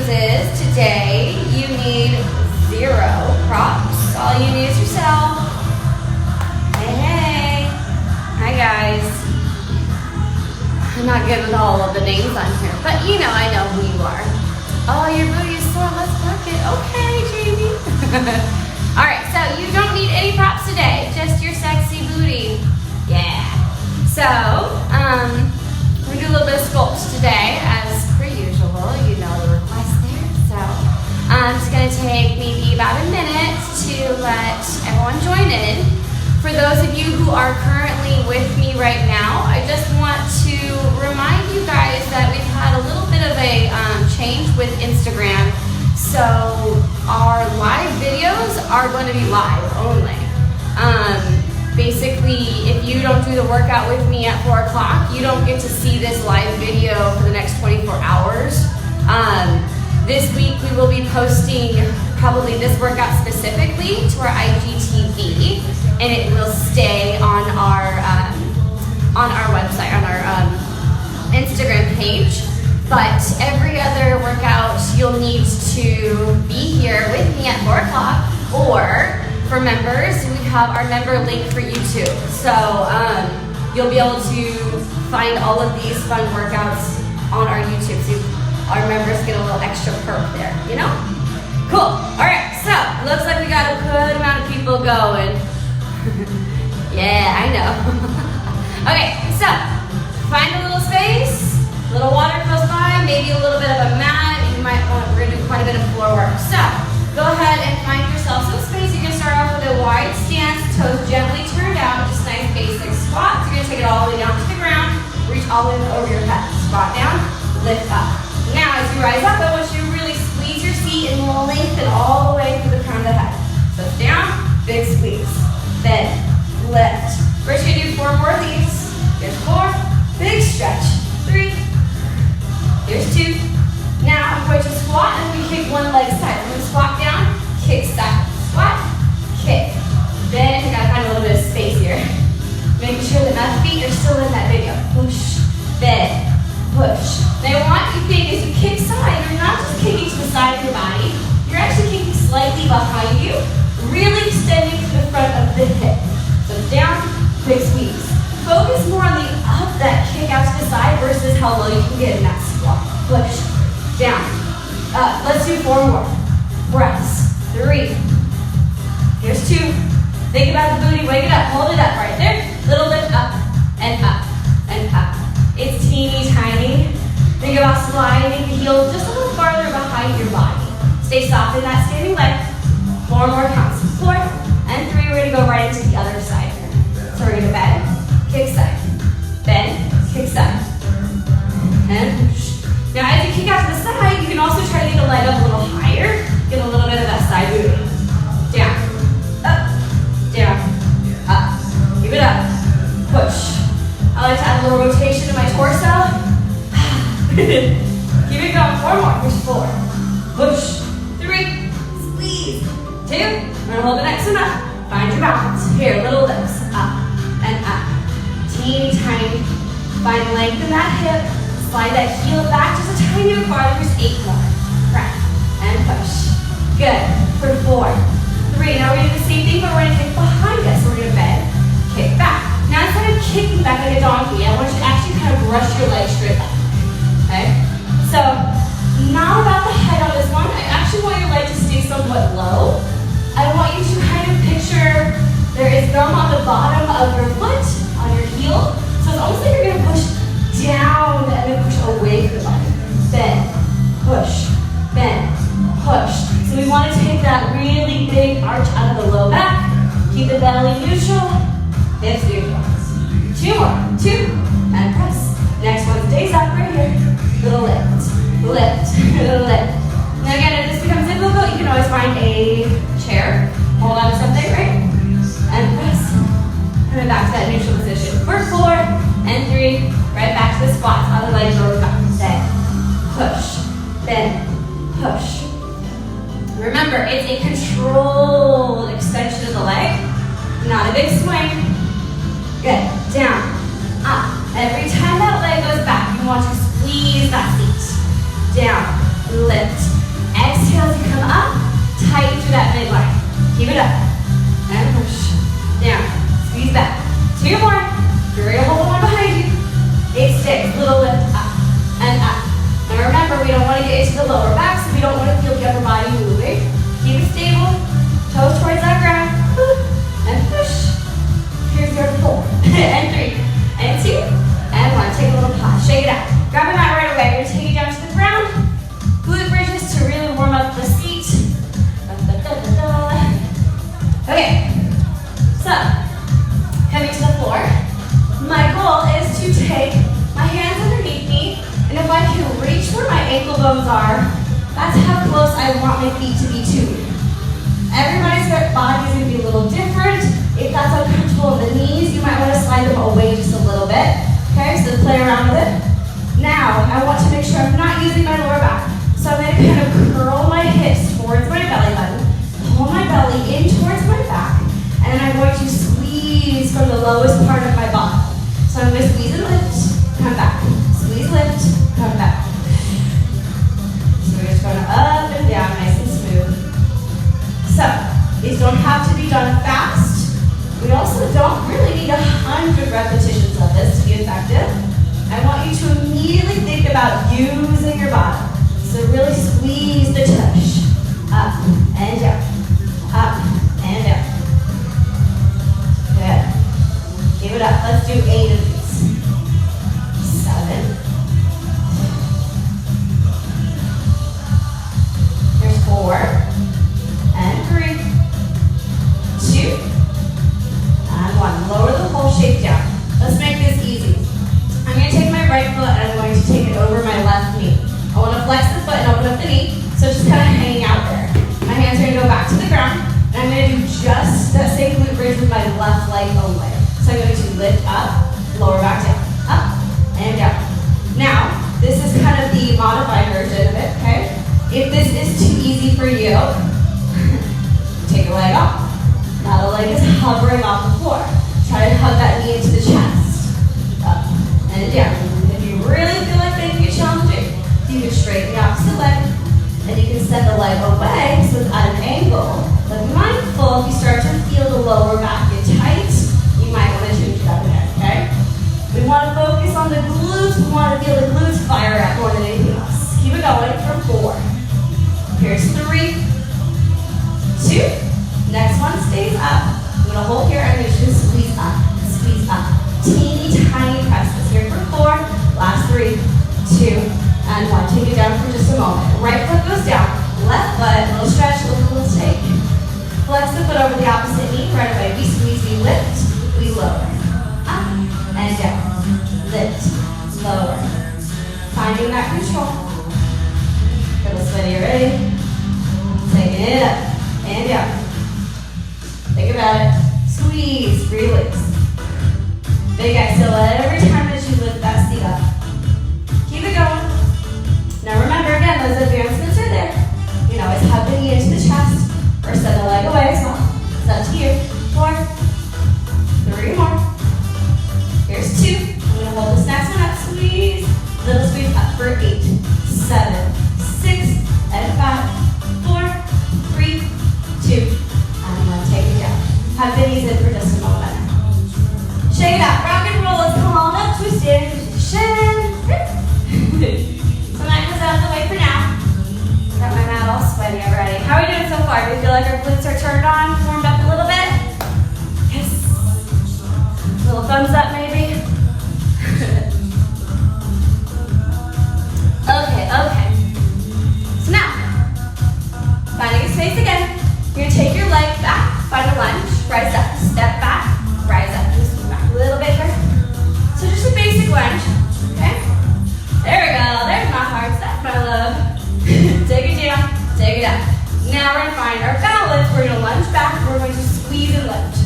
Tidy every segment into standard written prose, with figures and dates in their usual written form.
news is today you need 0 props. All you need is yourself. Hey. Hi guys. I'm not good with all of the names on here, but you know I know who you are. Oh, your booty is sore. Let's work it. Okay, Jamie. All right, so you don't need any props today, just your sexy booty. Yeah. So, we're gonna do a little bit of sculpts today, as per usual. You know the request there. So, it's gonna take maybe about a minute to let everyone join in. For those of you who are currently with me right now, I just want to remind you guys that we've had a little bit of a change with Instagram. So our live videos are going to be live only. Basically, if you don't do the workout with me at 4 o'clock, you don't get to see this live video for the next 24 hours. This week we will be posting probably this workout specifically to our IGTV, and it will stay on our website, on our Instagram page. But every other workout, you'll need to be here with me at 4 o'clock, or for members, we have our member link for YouTube. So you'll be able to find all of these fun workouts on our YouTube. So our members get a little extra perk there, you know? Cool. All right, so it looks like we got a good amount of people going. Yeah, I know. Okay, so find a little space, a little water close by, maybe a little bit of a mat. You might want, we're gonna do quite a bit of floor work. So go ahead and find yourself some space. You're gonna start off with a wide stance, toes gently turned out, just nice basic squats. You're gonna take it all the way down to the ground, reach all the way over your head. Squat down, lift up. Now as you rise up, I want you to really squeeze your seat and lengthen all the way to the crown of the head. So down, big squeeze. Bend, lift. We're just gonna do 4 more of these. Here's 4, big stretch. 3, here's 2. Now I'm going to squat and we kick one leg side. I'm gonna squat down, kick side. Squat, kick. Bend, you gotta find a little bit of space here. Making sure that my feet are still in that video. Push, bend, push. Now what you think is you kick side, you're not just kicking to the side of your body, you're actually kicking slightly behind you, really extending to the front of the hip. So down, big squeeze. Focus more on the up that kick out to the side versus how low you can get in that squat. Push, down, up. Let's do 4 more. Breaths. 3. Here's 2. Think about the booty, wake it up, hold it up right there. Little lift up and up and up. It's teeny tiny. Think about sliding the heel just a little farther behind your body. Stay soft in that standing leg. 4 more counts. 4 and 3. We're gonna go right into the other side here. So we're gonna bend, kick side, bend, kick side, and push. Now as you kick out to the side, you can also try to get the leg up a little higher. Get a little bit of that side moving. Down, up, down, up. Keep it up. Push. I like to add a little rotation to my torso. Keep it going. 4 more. Here's 4. Push. 3. Squeeze. 2. I'm gonna hold the next one up. Find your balance. Here, little lifts. Up and up. Teeny tiny. Find length in that hip. Slide that heel back just a tiny bit farther. Here's 8 more. Press and push. Good. For 4. 3. Now we're gonna do the same thing, but we're gonna kick behind us. We're gonna bend, kick back. Now instead of kicking back like a donkey, I want you to actually kind of brush your legs straight back. Okay? So, not about the head on this one. I actually want your leg to stay somewhat low. I want you to kind of picture there is gum on the bottom of your foot, on your heel. So it's almost like you're gonna push down and then push away from the body. Bend, push, bend, push. So we want to take that really big arch out of the low back. Keep the belly neutral. Hips neutral. 2 more. 2. And press. Next one stays up right here. Little lift. Lift. Little lift. Now again, if this becomes difficult, you can always find a chair. Hold on to something, right? And press. Coming back to that neutral position. For 4 and 3. Right back to the squats. Other leg goes back. Bend. Push. Bend. Push. Remember, it's a controlled extension of the leg. Not a big swing. Good. Down. Up. Every time that leg goes back, you want to squeeze that seat. Down. Lift. bones are, that's how close I want my feet to be to you. Everybody's body is going to be a little different. If that's uncomfortable in the knees, you might want to slide them away just a little bit. Okay, so play around with it. Now, I want to make sure I'm not using my lower back. So I'm going to kind of curl my hips towards my belly button, pull my belly in towards my back, and I'm going to squeeze from the lowest part of my body. So I'm going to squeeze and lift, come back. Squeeze, lift, come back. So we're just going up and down, nice and smooth. So, these don't have to be done fast. We also don't really need 100 repetitions of this to be effective. I want you to immediately think about using your body. So really squeeze the tush. Up and down. Up and down. Good. Give it up. Let's do 8 of these. 7. There's 4. And 3. 2. And 1. Lower the whole shape down. Let's make this easy. I'm going to take my right foot and I'm going to take it over my left knee. I want to flex the foot and open up the knee, so it's just kind of hanging out there. My hands are going to go back to the ground, and I'm going to do just that same glute bridge with my left leg only. So I'm going to lift up, lower back down, up, and down. Now, this is kind of the modified version of it, okay? If this is too easy for you, take a leg off. Now the leg is hovering off the floor. Try to hug that knee into the chest. Up and down. If you really feel like making it challenging, you can straighten the opposite leg, and you can set the leg away so it's at an angle. But be mindful, if you start to feel the lower back get tight, you might want to change that again, okay? We want to focus on the glutes. We want to feel the glutes fire up more than anything else. Keep it going for 4. Here's 3, 2. Next one stays up. I'm going to hold here and make sure to squeeze up, squeeze up. Teeny tiny presses. Here for 4. Last 3, 2. And 1. Take it down for just a moment. Right foot goes down. Left foot, little stretch, little take. Flex the foot over the opposite knee. Right away. We squeeze, we lift, we lower. Up and down. Lift, lower. Finding that control. Little sweaty, ready? Taking it up and down. Think about it. Squeeze, release. Big exhale every time that you lift that seat up. Keep it going. Now remember, again, those advancements are there. You know, it's hug the knee into the chest, or send the leg away as well. It's up to you. 4, 3 more. Here's 2. I'm going to hold this next one up, squeeze. Little squeeze up for 8, 7, 6, and 5, 4, 3, 2. And I'm going to take it down. Hug the knees in for just a moment. Shake it out. Rock and roll. Let's come on up to a standing position. So that goes out of the way for now. Got my mat all sweaty already. How are we doing so far? Do we feel like our glutes are turned on, warmed up a little bit? Yes. Little thumbs up maybe. Okay. So now, finding a space again. You're gonna take your leg back, find a lunge, rise up, step back, rise up. Just move back a little bit here. So just a basic lunge, okay? There we go. There's my hard step, my love. Take it down, take it up. Now we're going to find our balance. We're going to lunge back. We're going to squeeze and lift.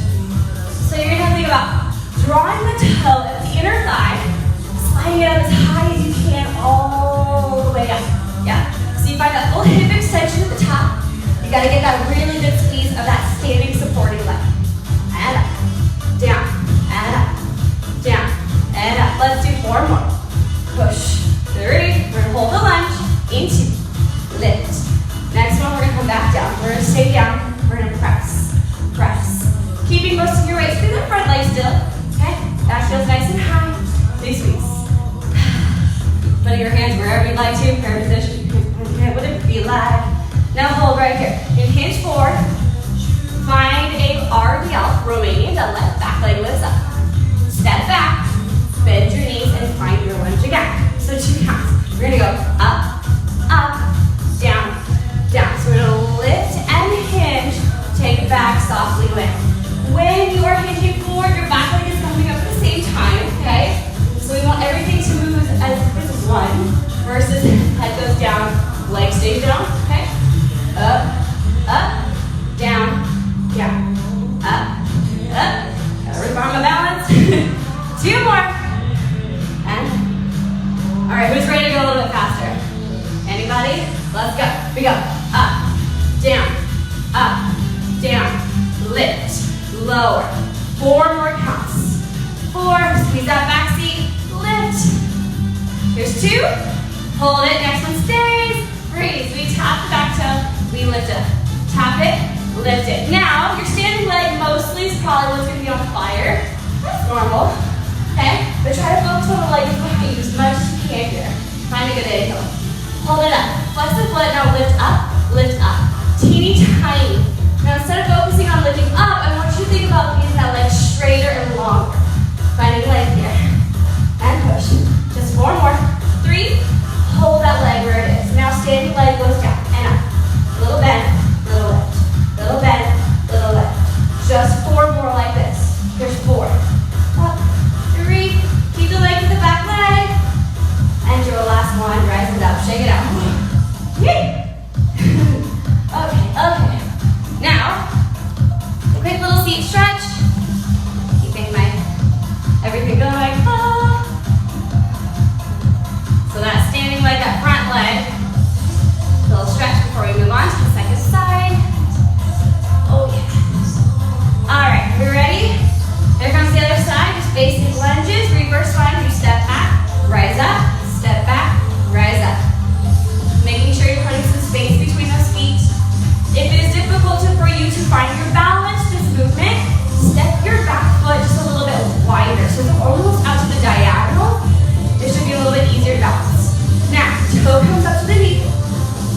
So you're going to think about drawing the toe at the inner thigh, sliding it up as high as you can all the way up. Yeah. So you find that full hip extension at the top. You got to get that really good squeeze of that standing supporting leg. And up, down, and up, down, and up. Let's do 4 more. Push. 3. We're going to hold the lunge into lift. Next one, we're going to come back down. We're going to stay down. We're going to press. Press. Keeping most of your weight through the front leg still. Okay? That feels nice and high. Big squeeze. Putting your hands wherever you'd like to. Prayer position. Okay, what it feel like? Now hold right here. And hinge forward. Find a RDL, Romanian deadlift. Back leg lifts up. Step back. Bend your knees and find your lunge again. So 2 counts. We're going to go up, up, down, down. So we're going to lift and hinge. Take it back, softly away. When you are hinging forward, your back leg is coming up at the same time, okay? So we want everything to move as if it's 1 versus head goes down Stay down, okay? Up, up, down, down, up, up. Gotta reform my balance. 2 more. And, all right, who's ready to go a little bit faster? Anybody? Let's go. We go. Up, down, lift, lower. 4 more counts. 4, squeeze that back seat, lift. Here's 2, hold it, next one stays, breathe. We tap the back toe, we lift up. Tap it, lift it. Now, your standing leg mostly is probably what's gonna be on fire. That's normal, okay? But try to focus on the legs behind you as much as you can here. Find a good angle. Hold it up, flex the foot, now lift up, teeny tiny. Now instead of focusing on lifting up, I want you to think about getting that leg straighter and longer. Finding leg here, and push. Just 4 more, 3, hold that leg where it is. Now standing leg goes down and up. Little bend, little lift, little bend, little lift. Just 4 more like this. Here's 4, up, 3, keep the leg to the back leg, and your last one, rise it up, shake it out. Okay. Now, a quick little seat stretch. Keeping my everything going. So that standing leg, that front leg. Little stretch before we move on to the second side. Oh yeah. All right, we ready? Here comes the other side. Just basic lunges, reverse lunge. You step back, rise up, step back, rise up. Making sure you're putting some space between those feet. If it is difficult for you to find your balance, this movement, step your back foot just a little bit wider. So it's almost out to the diagonal. It should be a little bit easier to balance. Now, toe comes up to the knee.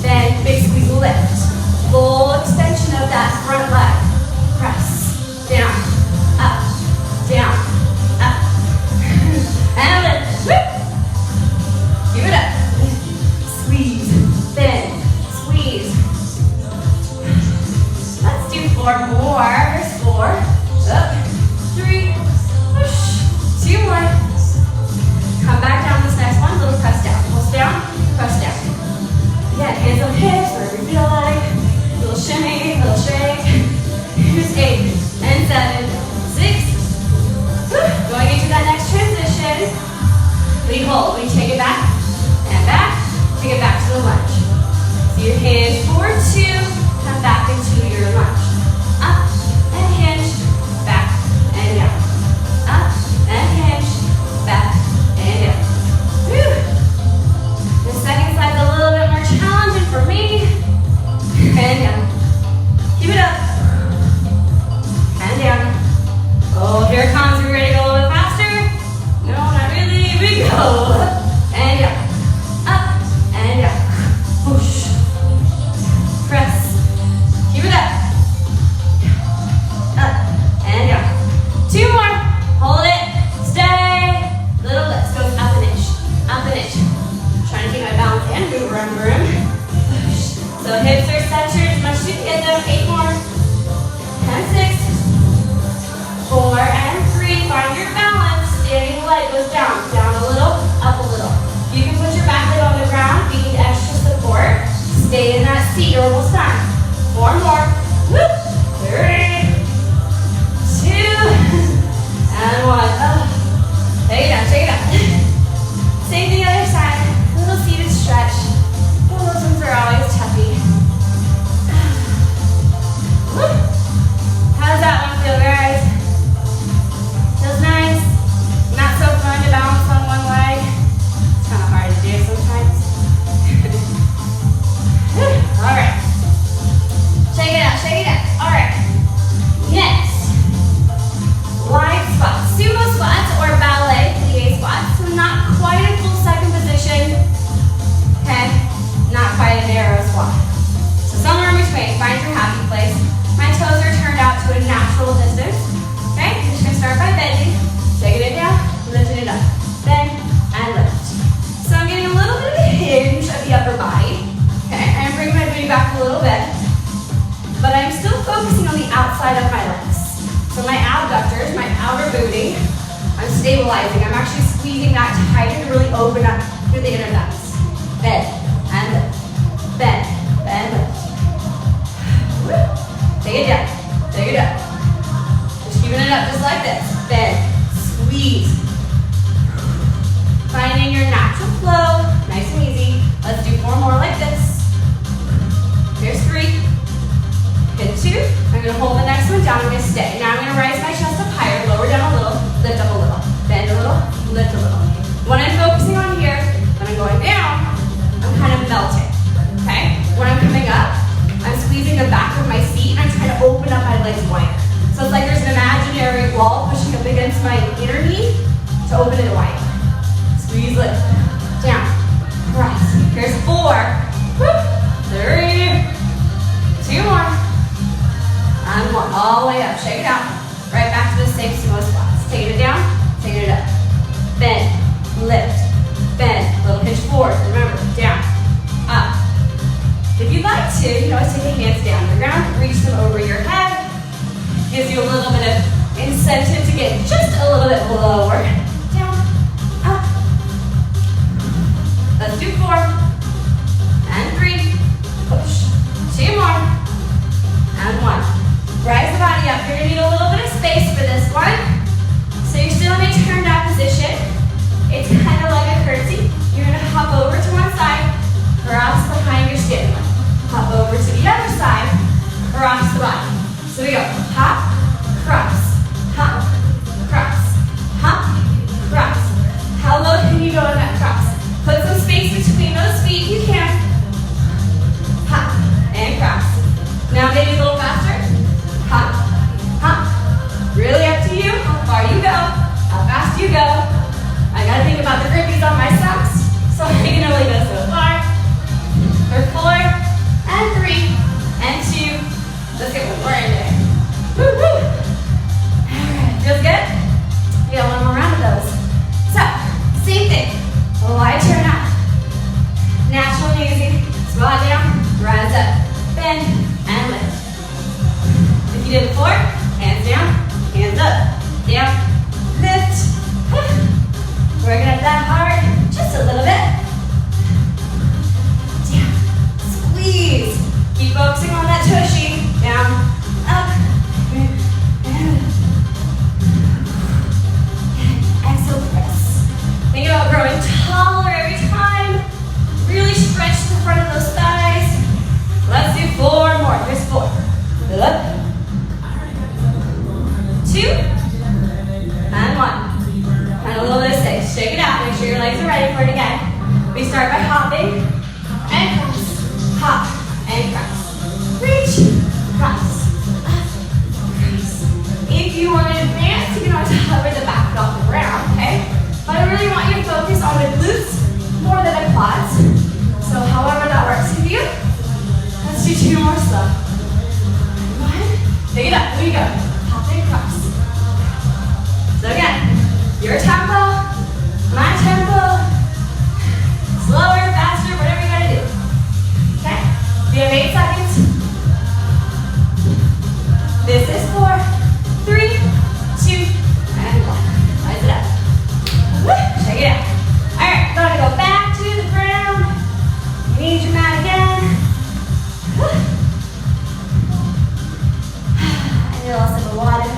Then big squeeze lift. Full extension of that front leg. Press. Down. Up. Down. Up. And lift. Woo! Give it up. Squeeze. Bend. Squeeze. Let's do 4 more. Here's 4. Up. 3. Push. 2 more. Come back down this next one. Little press down. Pulse down. Press down. Again, hands on hips, wherever you feel like. Little shimmy, little shake. Here's 8 and 7, 6. Woo. Going into that next transition. We hold. We take it back and back. Take it back to the lunge. So your hinge forward 2. Come back into your lunge. Up and hinge, back and down. Up and hinge, back and down. Whew. The second side's a little bit more challenging for me. And down. Keep it up. And down. Oh, here it comes. You ready to go a little bit faster? No, not really. We go. And down. Up and down. Push. Press. Keep it up. Up and down. 2 more. Hold it. Stay. Little lift. Goes up an inch. Up an inch. Trying to keep my balance and move around the room. Push. So hips are centered as much as you can get them. 8 more. And 6. 4 and 3. Find your balance. Standing leg goes down. Down a little. Up a little. You can put your back leg on the ground. If you need extra support, stay in that seat. You're almost done. 4 more. Woo. 3, 2, and 1. Oh. Take it out, take it out. Same thing other side. A little seated stretch. Oh, those ones are always toughy. Woo. How does that one feel, guys? Feels nice. Not so fun to balance on one leg. It's kind of hard to do sometimes. All right. Shake it out, shake it out. All right. Next, wide squats. Sumo squats or ballet plie squats. So not quite a full second position. Okay, not quite a narrow squat. So somewhere in between, find your happy place. My toes are turned out to a natural distance. Okay, I'm just gonna start by bending, shaking it down, lifting it up. Bend and lift. So I'm getting a little bit of a hinge of the upper body. Okay, and bring my booty back a little bit. But I'm still focusing on the outside of my legs. So my abductors, my outer booty, I'm stabilizing. I'm actually squeezing that tighter to really open up through the inner thighs. Bend and lift. bend, bend, lift. Take it down, take it up. Just keeping it up just like this. Bend, squeeze. Finding your natural flow, nice and easy. Let's do 4 more like this. Here's 3. Hit 2. I'm gonna hold the next one down, I'm gonna stay. Now I'm gonna raise my chest up higher, lower down a little, lift up a little. Bend a little, lift a little. When I'm focusing on here, when I'm going down, I'm kind of melting, okay? When I'm coming up, I'm squeezing the back of my seat and I'm trying to open up my legs wider. So it's like there's an imaginary wall pushing up against my inner knee to open it wider. Squeeze, lift, down, press. Here's 4, 3, 2 more, and 1. All the way up, shake it out. Right back to the same sumo squats. Take it down, take it up. Bend, lift, bend, little hinge forward, remember, down, up. If you'd like to, you can always take the hands down to the ground, reach them over your head. Gives you a little bit of incentive to get just a little bit lower. Down, up. Let's do 4, and 3, push. 2 more, and 1. Rise the body up. You're gonna need a little bit of space for this one. So you're still in a turned out position. It's kind of like a curtsy. You're gonna hop over to one side, cross behind your standing leg. Hop over to the other side, cross the body. So we go, hop, cross, hop, cross, hop, cross. How low can you go in that cross? Put some space between those feet, you can. Hop, and cross. Now maybe a little faster. Hop, hop. Really up to you, how far you go, how fast you go. I gotta think about the grippies on my socks, so I can only go so far. For 4, and 3, and 2. Let's get one more in there. Woo, woo. Alright, feels good? We got one more round of those. So, same thing. Wide turn up. Natural and easy. Squat down, rise up, bend, and lift. If you did it before, hands down, hands up, down, lift. Working up that heart just a little bit. Down, squeeze. Keep focusing on that tushy. Down, up, and exhale, press. Think about growing taller every time. Really stretch the front of those thighs. Let's do 4 more. Here's 4. Up. 2, and 1. And a little bit of space. Shake it out. Make sure your legs are ready for it again. We start by hopping and cross. Hop and cross. Reach, cross, up, cross. If you want to advance, you can always hover the back off the ground, okay? But I really want you to focus on the glutes more than the quads. So however that works with you. Let's do 2 more slow. 1. Take it up. Here you go. Hop and cross. So again, your tempo, my tempo, slower, faster, whatever you gotta do. Okay? We have 8 seconds. This is 4, 3, 2, and 1. Rise it up. Woo! Shake it out. Alright, gonna go back to the ground. You need your mat again. Woo! I need a little sip of water.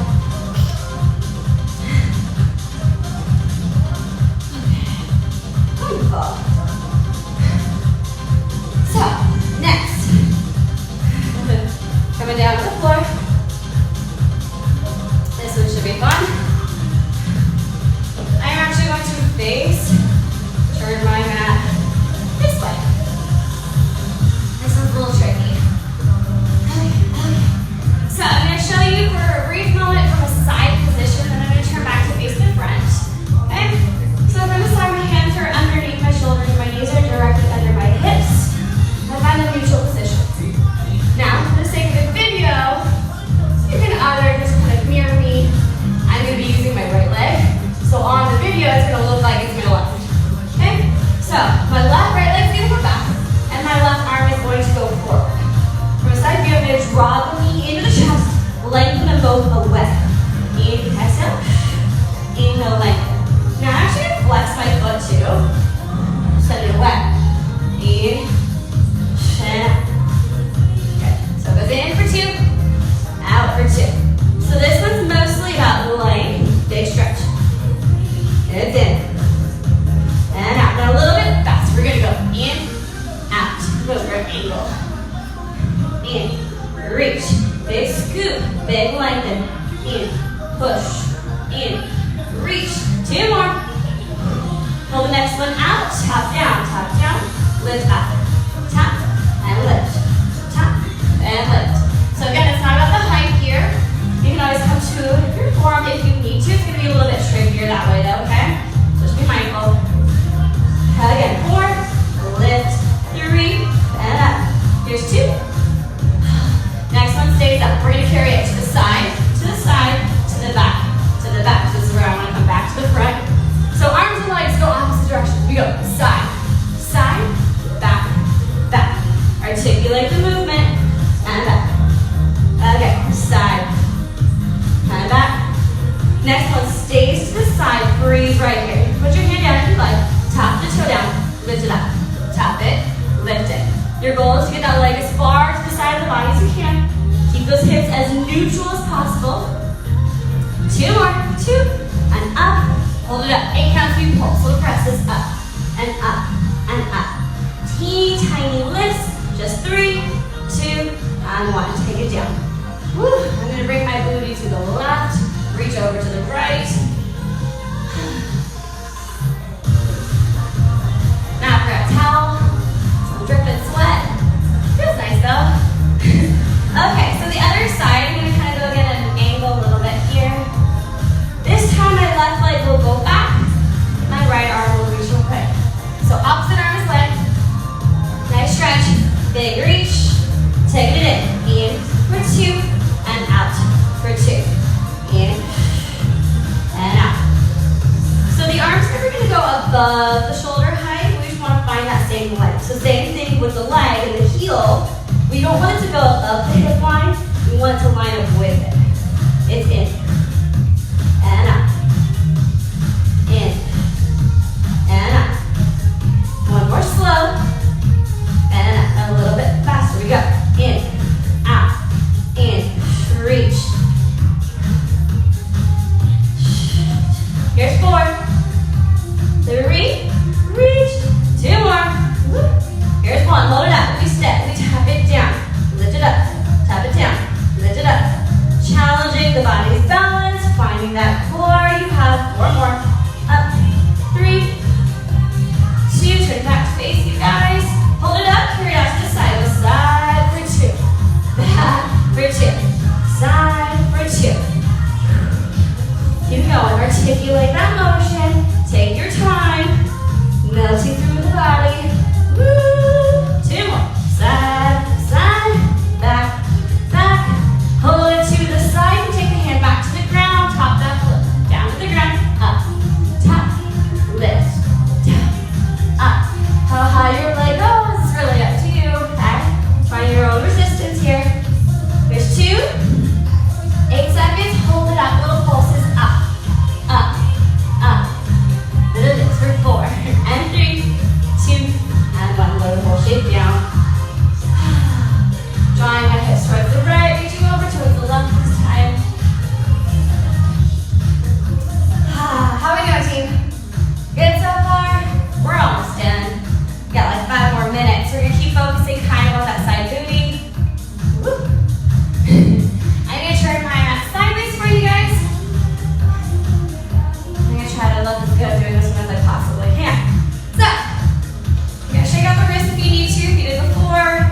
in, reach, big scoop, big lengthen, in, push, in, reach, 2 more. Pull the next one out, tap down, lift up, tap, and lift, tap, and lift. So again, it's not about the height here. You can always come to your form if you need to. It's gonna be a little bit trickier that way though, okay? So just be mindful. Again, 4, lift, 3, and up. Here's 2. Next one stays up. We're gonna carry it to the side, to the side, to the back, to the back. This is where I wanna come back to the front. So arms and legs go opposite directions. We go side, side, back, back. Articulate the movement, and back. Okay, side, and back. Next one stays to the side, freeze right here. Put your hand down if you like. Tap the toe down, lift it up. Tap it, lift it. Your goal is to get that leg as far to the side of the body as you can. Keep those hips as neutral as possible. 2 more, 2, and up. Hold it up, 8 counts we pull. So the press is up, and up, and up. Teeny tiny lifts, just 3, 2, and 1. Take it down. Woo. I'm gonna bring my booty to the left, reach over to the right. Now I've got a towel, some dripping sweat. Feels nice though. Okay, so the other side, I'm gonna kind of go get an angle a little bit here. This time my left leg will go back, my right arm will reach real quick. So opposite arm is length. Nice stretch, big reach. Taking it in for 2, and out for 2. In, and out. So the arm's never gonna go above the shoulder height. We just wanna find that same length. So same thing with the leg and the heel. We don't want it to go above the hip line. We want it to line up with it. It's in, and out. In, and out. One more slow, and out. A little bit faster. We go. In, out, in, reach. Here's 4, 3, reach. 2 more. Here's 1. Hold it up. We step. We tap it down. Lift it up. Tap it down. Lift it up. Challenging the body's balance. Finding that core. You have 4 more. Up. 3, 2. Turn back to face, you guys. Hold it up. Carry it out to the side. Go side for 2. Back for 2. Side for 2. Keep going. Articulate that motion. Take your time. Melting through the body. Woo. 2 more. Side, side, back, back. Hold it to the side and take the hand back to the ground. Top that foot. Down to the ground. Up. Tap. Lift. Down. Up. How high your leg goes is really up to you. Okay? Find your own resistance here. There's 2. 8 seconds. Hold it up. Little pulses. Up. Up. Up. Little dips for 4. And 3, 2, and 1. Little whole shape down. Drawing my hips towards the right. Reaching over towards the left this time. How we doing, team? Good so far? We're almost done. Got like 5 more minutes. We're gonna keep focusing kind of on that side booty. Woo. I'm gonna turn my mat sideways for you guys. I'm gonna try to look as good at doing this one as I possibly can. So, you're gonna shake out the wrist if you need to, if you did before.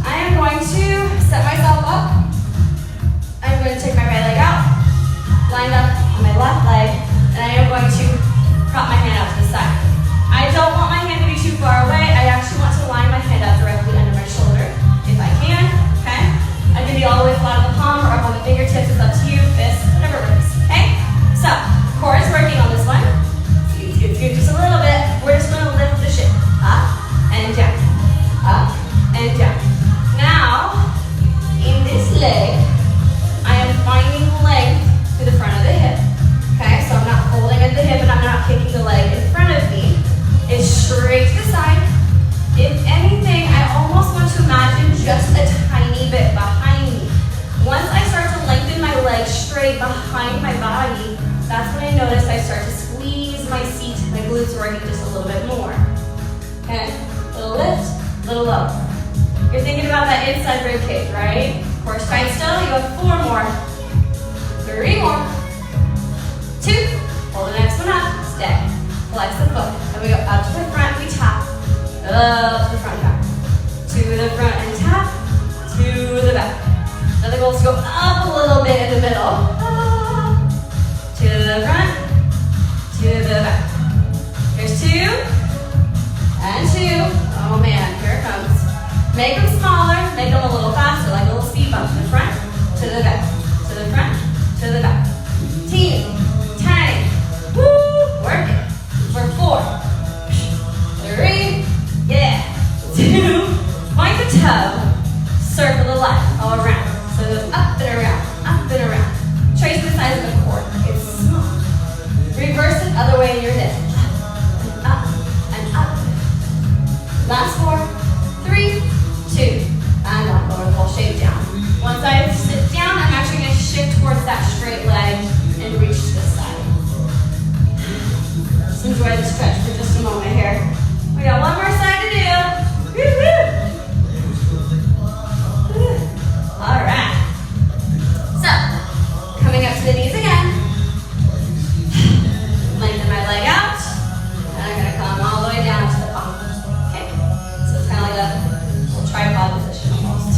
I am going to set myself up. I'm going to take my right leg out, lined up on my left leg, and I am going to prop my hand out to the side. I don't want my hand to be too far away. I actually want to line my hand up directly under my shoulder, if I can, okay? I can be all the way flat on the palm or up on the fingertips. It's up to you, fist, whatever works, okay? So, core is working on this one. Scoot, just a little bit. We're just going to lift the shin. Up and down. Up and down. Now, in this leg, I am finding length to the front of the hip. Okay, so I'm not holding at the hip and I'm not kicking the leg in front of me. It's straight to the side. If anything, I almost want to imagine just a tiny bit behind me. Once I start to lengthen my leg straight behind my body, that's when I notice I start to squeeze my seat, my glutes working just a little bit more. Okay, little lift, little low. You're thinking about that inside rib cage, right? Horse tight still. You have 4 more. 3 more. 2. Pull the next one up. Stay. Flex the foot. Then we go up to the front. We tap. Up to the front, back. To the front and tap. To the back. Now the goal is to go up a little bit in the middle. Up. To the front. To the back. Here's 2. And 2. Oh man, here it comes. Make them smaller. Make them a little faster, like a little speed bump. To the front. To the back. To the front. To the back. Teeny. Tiny. Woo! Work it. For 4. 3. Yeah. 2. Point the toe. Circle the line all around. So it goes up and around. Up and around. Trace the size of the cord. It's small. Reverse it other way in your hip. Up and up. Last 4. 3. 2. And up. Lower the whole shape down. Once I sit down, I'm actually going to shift towards that straight leg and reach to the side. Let's enjoy the stretch for just a moment here. We got one more side to do. Woo-hoo. All right. So, coming up to the knees again. Lengthen my leg out. And I'm going to come all the way down to the palm. Okay? So it's kind of like a little tripod position almost.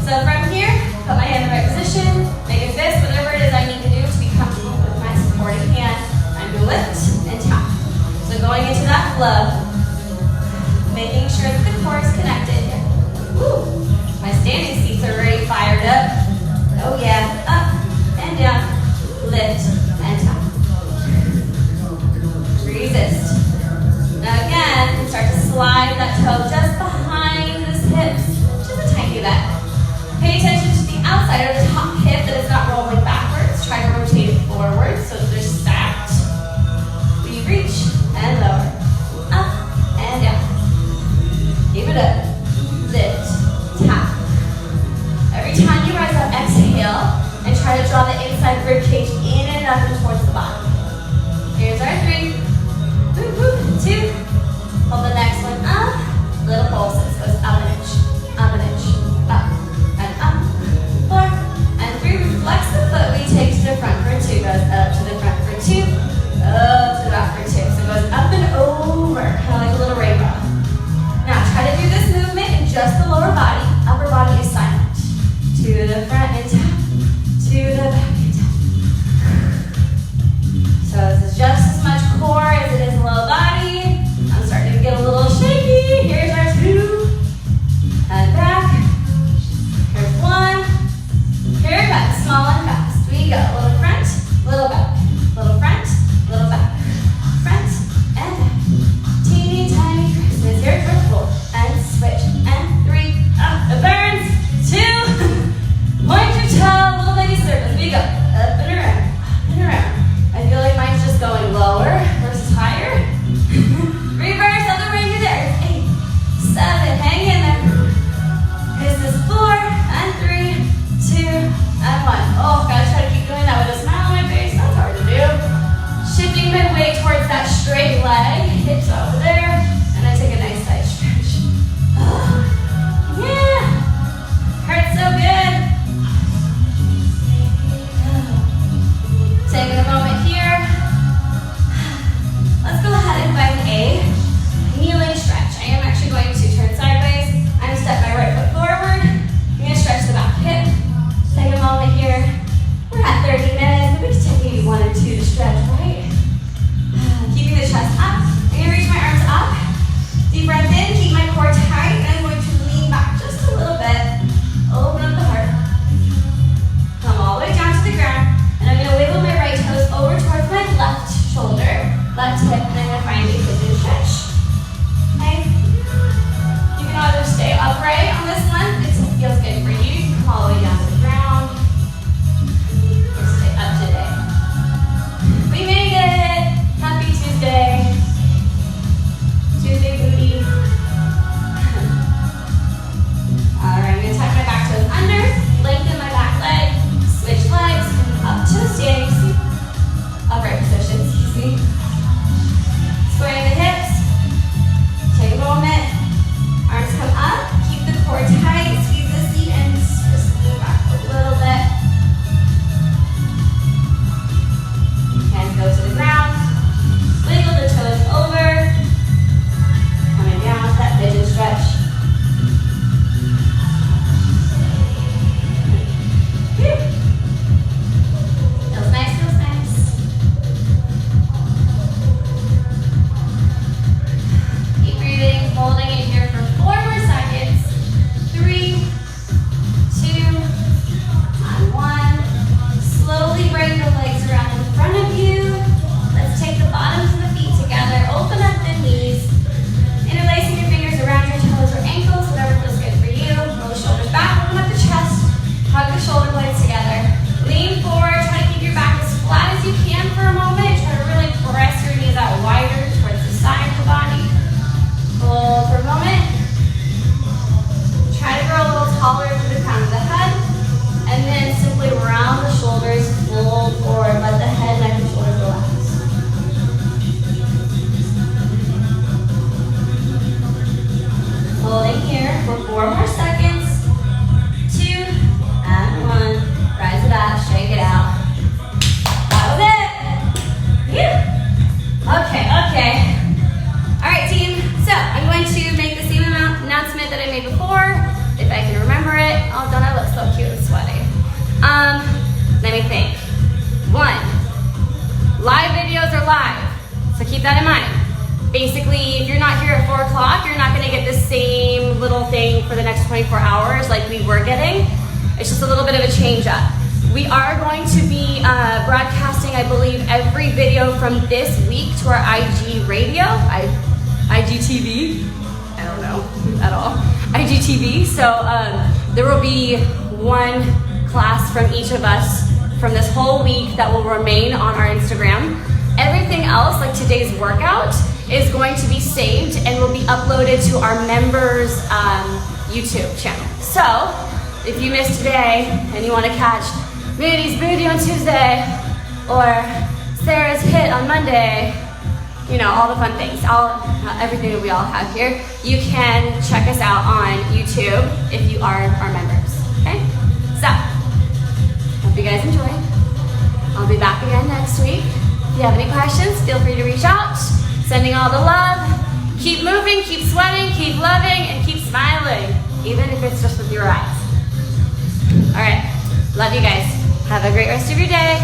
So from here, put my hand in the right position. Make a fist, whatever it is I need to do to be comfortable with my supporting hand. I'm going to lift and tap. So going into that flow. Making sure that the core is connected. Woo! My standing seats are already fired up. Oh yeah, up and down, lift and tap. Resist. Now again, start to slide that toe just behind his hips, just a tiny bit. Pay attention to the outside of the top hip that is not rolling backwards. Try to rotate it forward so that they're stacked. We reach and lower, up and down. Keep it up. Lift. Tap. Every time you rise up, exhale and try to draw the inside rib cage in and up and towards the bottom. Here's our 3. Woo, woo. 2. Hold the next one up. Little pulses. Goes up an inch. Up an inch. Up. And up. 4. And 3. We flex the foot. We take to the front for 2. Goes up to the front for 2. Up to the back for 2. So it goes up and over. Kind of like a little rainbow. Now try to do this movement in just the lower body. Upper body is silent. To the front and tap. To the back and tap. So this is just as much core as it is low body. I'm starting to get a little shaky. Here's our 2. And back. Here's 1. Here back. Small and fast. We go. Little front, little back. Little front, little back. Front and back. Teeny tiny Christmas. Here's our 4. And switch. And 3. Up. It burns. 2. Point your toe. Little baby circles. We go. Up and around. Up and around. I feel like mine's just going lower versus higher. Reverse. Other way. You're there. 8. 7. Hang in there. This is 4. And 3. 2. And 1. Oh, gotta try to keep doing that with a smile on my face. That's hard to do. Shifting my weight towards that straight leg. Hips over there. And I take a nice side stretch. Oh, yeah. Hurts so good. Taking a moment here. Let's go ahead and find a kneeling stretch. I am actually going to turn sideways. I'm going to step my right foot forward. I'm going to stretch the back hip. Take a moment here. We're at 30 minutes. We can take maybe 1 or 2 to stretch, right? Keeping the chest up. Basically, if you're not here at 4 o'clock, you're not gonna get the same little thing for the next 24 hours like we were getting. It's just a little bit of a change up. We are going to be broadcasting, I believe, every video from this week to our IG radio, IGTV, I don't know at all, IGTV. So there will be one class from each of us from this whole week that will remain on our Instagram. Everything else, like today's workout, is going to be saved and will be uploaded to our members' YouTube channel. So if you missed today and you want to catch Moody's Booty on Tuesday or Sarah's Hit on Monday, you know, all the fun things, everything that we all have here, you can check us out on YouTube if you are our members, okay? So, hope you guys enjoy. I'll be back again next week. If you have any questions, feel free to reach out. Sending all the love. Keep moving, keep sweating, keep loving, and keep smiling, even if it's just with your eyes. All right, love you guys. Have a great rest of your day.